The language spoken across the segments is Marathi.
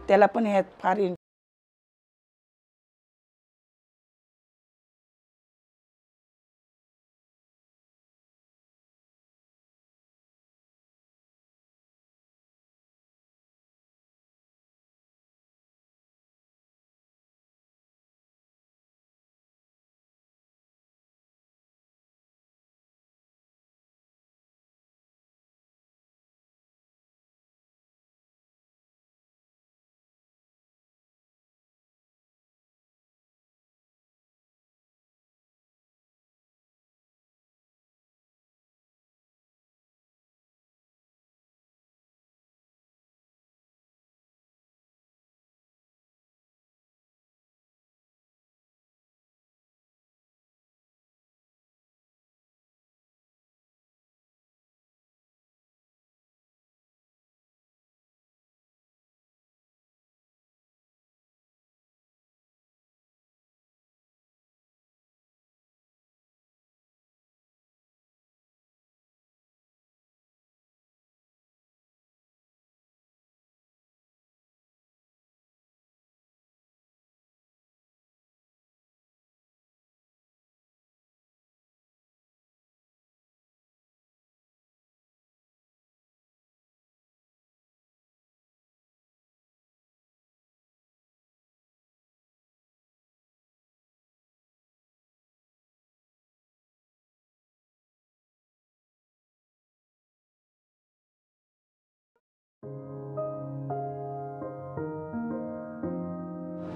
त्याला पण ह्यात फार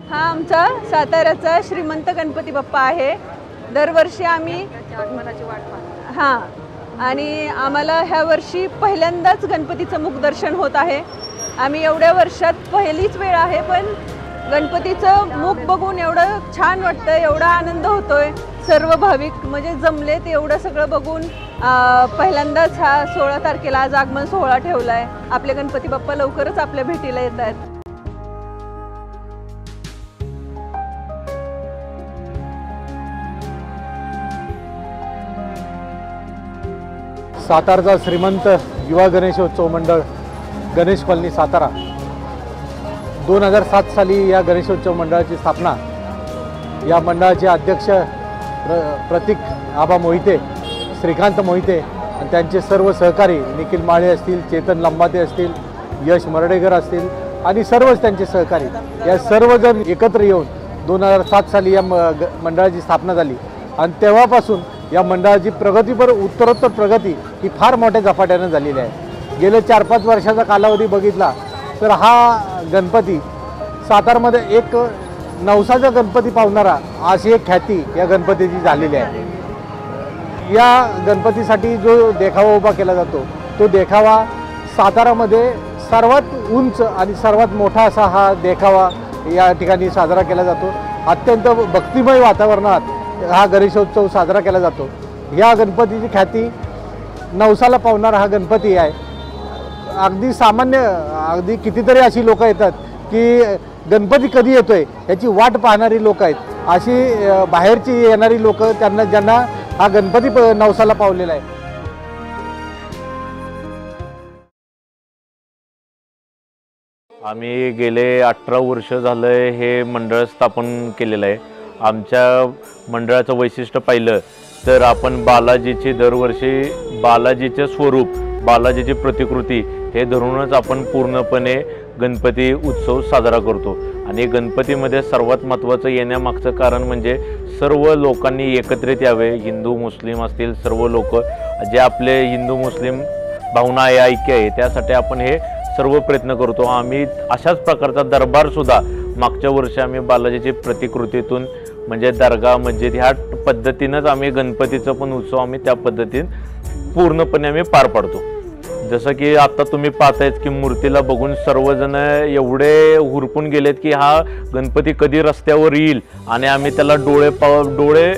हा आमचा साताऱ्याचा श्रीमंत गणपती बाप्पा आहे। दरवर्षी आम्ही हां आणि आम्हाला ह्या वर्षी पहिल्यांदाच गणपतीचं मुखदर्शन होत आहे। आम्ही एवढ्या वर्षात पहिलीच वेळ आहे, पण गणपतीचं मुख बघून एवढं छान वाटतं, एवढा आनंद होतोय। सर्व भाविक म्हणजे जमलेत एवढं सगळं बघून। पहिल्यांदाच हा 16 तारखेला आज आगमन सोहळा ठेवलाय। आपले गणपती बाप्पा लवकरच आपल्या भेटीला येत आहेत। सातारचा श्रीमंत युवा गणेशोत्सव मंडळ गणेश कॉलनी सातारा 2007 साली या गणेशोत्सव मंडळाची स्थापना। या मंडळाचे अध्यक्ष प्रतीक आबा मोहिते, श्रीकांत मोहिते आणि त्यांचे सर्व सहकारी निखिल माळे असतील, चेतन लंबाते असतील, यश मर्डेकर असतील आणि सर्वच त्यांचे सहकारी या सर्वजण एकत्र येऊन 2007 साली या मंडळाची स्थापना झाली आणि तेव्हापासून या मंडळाची प्रगतीपर उत्तरोत्तर प्रगती ही फार मोठ्या झपाट्याने झालेली आहे। गेले 4-5 वर्षाचा कालावधी बघितला तर हा गणपती सातारमध्ये एक नवसाचा गणपती पावणारा अशी एक ख्याती या गणपतीची झालेली आहे। या गणपतीसाठी जो देखावा उभा केला जातो तो देखावा सातारामध्ये सर्वात उंच आणि सर्वात मोठा असा हा देखावा या ठिकाणी साजरा केला जातो। अत्यंत भक्तिमय वातावरणात हा गणेशोत्सव साजरा केला जातो। या गणपतीची ख्याती नवसाला पावणारा हा गणपती आहे। अगदी सामान्य अगदी कितीतरी अशी लोक येतात की गणपती कधी येतोय याची वाट पाहणारी लोक आहेत। अशी बाहेरची येणारी लोक ज्यांना हा गणपती नवसाला पावलेला आहे। आम्ही गेले 18 वर्ष झालं हे मंडळ स्थापन केलेलं आहे। आमच्या मंडळाचं वैशिष्ट्य पाहिलं तर आपण बालाजीची दरवर्षी बालाजीचे स्वरूप, बालाजीची प्रतिकृती हे धरूनच आपण पूर्णपणे गणपती उत्सव साजरा करतो। आणि गणपतीमध्ये सर्वात महत्त्वाचं येण्यामागचं कारण म्हणजे सर्व लोकांनी एकत्रित यावे। हिंदू मुस्लिम असतील सर्व लोक जे आपले हिंदू मुस्लिम भावना आहे, ऐक्य आहे, त्यासाठी आपण हे सर्व प्रयत्न करतो। आम्ही अशाच प्रकारचा दरबारसुद्धा मागच्या वर्षी आम्ही बालाजीची प्रतिकृतीतून म्हणजे दर्गा मस्जिद ह्या पद्धतीनंच आम्ही गणपतीचं पण उत्सव आम्ही त्या पद्धतीने पूर्णपणे आम्ही पार पाडतो। जसं की आता तुम्ही पाहतायत की मूर्तीला बघून सर्वजण एवढे हुरपून गेलेत की हा गणपती कधी रस्त्यावर येईल आणि आम्ही त्याला डोळे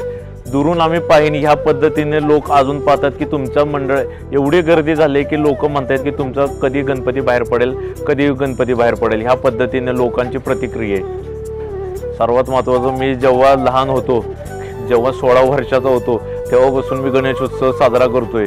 दुरून आम्ही पाहिन ह्या पद्धतीने लोक अजून पाहतात की तुमचं मंडळ एवढी गर्दी झाली की लोक म्हणतात की तुमचा कधी गणपती बाहेर पडेल, कधी गणपती बाहेर पडेल, ह्या पद्धतीने लोकांची प्रतिक्रिया आहे। सर्वात महत्त्वाचं मी जेव्हा लहान होतो, जेव्हा 16 वर्षाचा होतो तेव्हापासून मी गणेशोत्सव साजरा करतोय।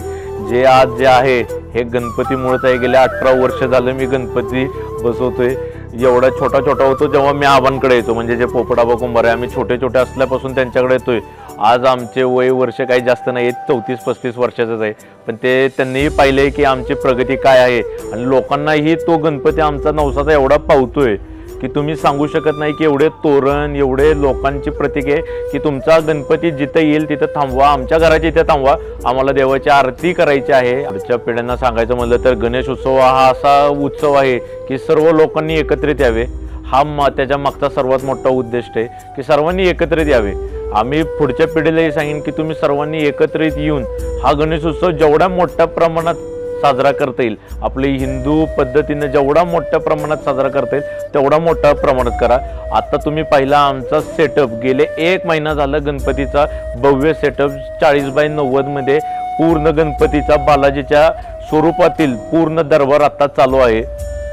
जे आज जे आहे हे गणपतीमुळेच आहे। गेल्या 18 वर्ष झालं मी गणपती बसवतोय। एवढा छोटा छोटा होतो जेव्हा मी आबांकडे येतो, म्हणजे जे पोपटाबा कुंभार आहे, आम्ही छोटे छोटे असल्यापासून त्यांच्याकडे येतोय. आज आमचे वय वर्ष काही जास्त नाही आहेत, 34-35 वर्षाचंच आहे. पण ते त्यांनीही पाहिलंय की आमची प्रगती काय आहे आणि लोकांनाही तो गणपती आमचा नवसाचा एवढा पावतोय की तुम्ही सांगू शकत नाही की एवढे तोरण, एवढे लोकांची प्रतीक आहे की तुमचा गणपती जिथं येईल तिथं थांबवा, आमच्या घराच्या इथे थांबवा, आम्हाला देवाची आरती करायची आहे. आमच्या पिढ्यांना सांगायचं म्हटलं तर गणेश उत्सव हा असा उत्सव आहे की सर्व लोकांनी एकत्रित यावे. हा त्याच्या मागचा सर्वात मोठा उद्देश आहे की सर्वांनी एकत्रित यावे. आम्ही पुढच्या पिढीलाही सांगेन की तुम्ही सर्वांनी एकत्रित येऊन हा गणेश उत्सव जेवढ्या मोठ्या प्रमाणात साजरा करता येईल, आपली हिंदू पद्धतीने जेवढा मोठ्या प्रमाणात साजरा करता येईल तेवढा मोठ्या प्रमाणात करा. आता तुम्ही पाहिला आमचा सेटअप गेले 1 महिना झाला, गणपतीचा भव्य सेटअप 40x90 मध्ये पूर्ण गणपतीचा बालाजीच्या स्वरूपातील पूर्ण दरबार आता चालू आहे.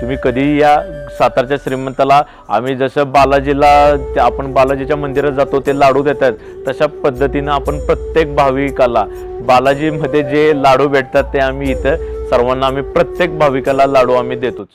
तुम्ही कधी या सातारच्या श्रीमंताला आम्ही जसं बालाजीला आपण बालाजीच्या मंदिरात जातो ते लाडू देतात, तशा पद्धतीनं आपण प्रत्येक भाविकाला बालाजीमध्ये जे लाडू भेटतात ते आम्ही इथं सर्वांना आम्ही प्रत्येक भाविकाला लाडू आम्ही देतोच.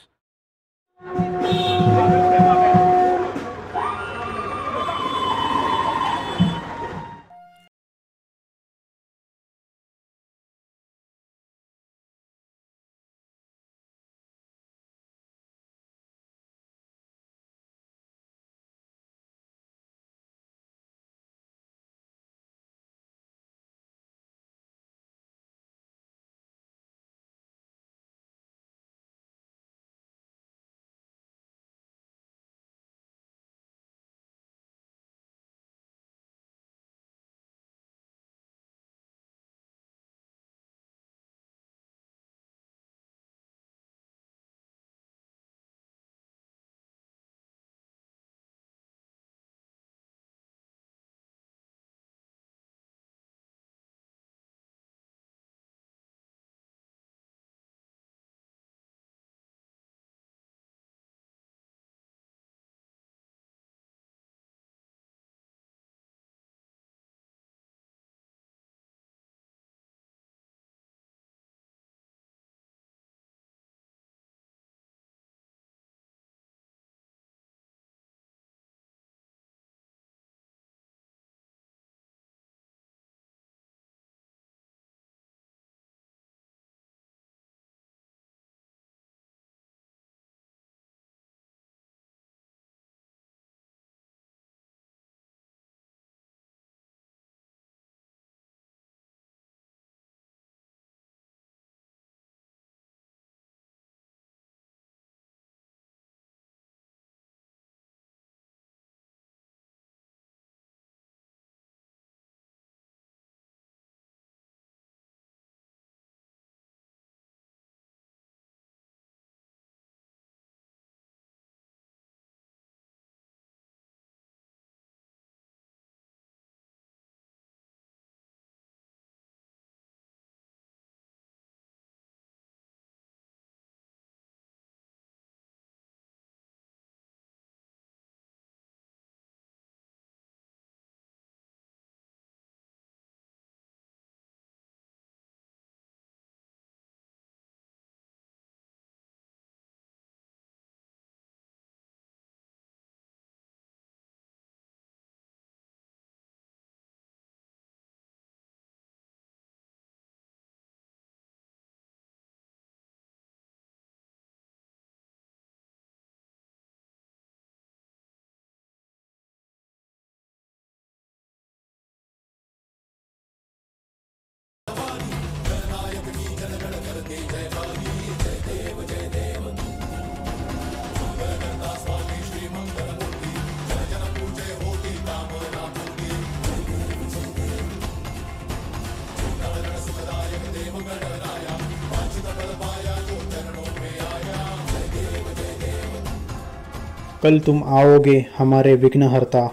कल तुम आओगे हमारे विघ्नहर्ता,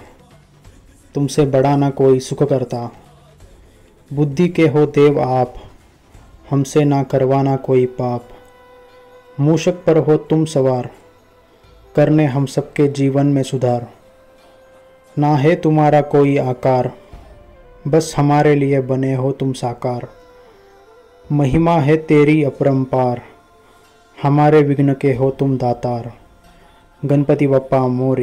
तुमसे बड़ा ना कोई सुख करता। बुद्धि के हो देव आप, हमसे ना करवाना कोई पाप। मूषक पर हो तुम सवार, करने हम सबके जीवन में सुधार। ना है तुम्हारा कोई आकार, बस हमारे लिए बने हो तुम साकार। महिमा है तेरी अपरंपार, हमारे विघ्न के हो तुम दातार। गणपती बाप्पा मोरया.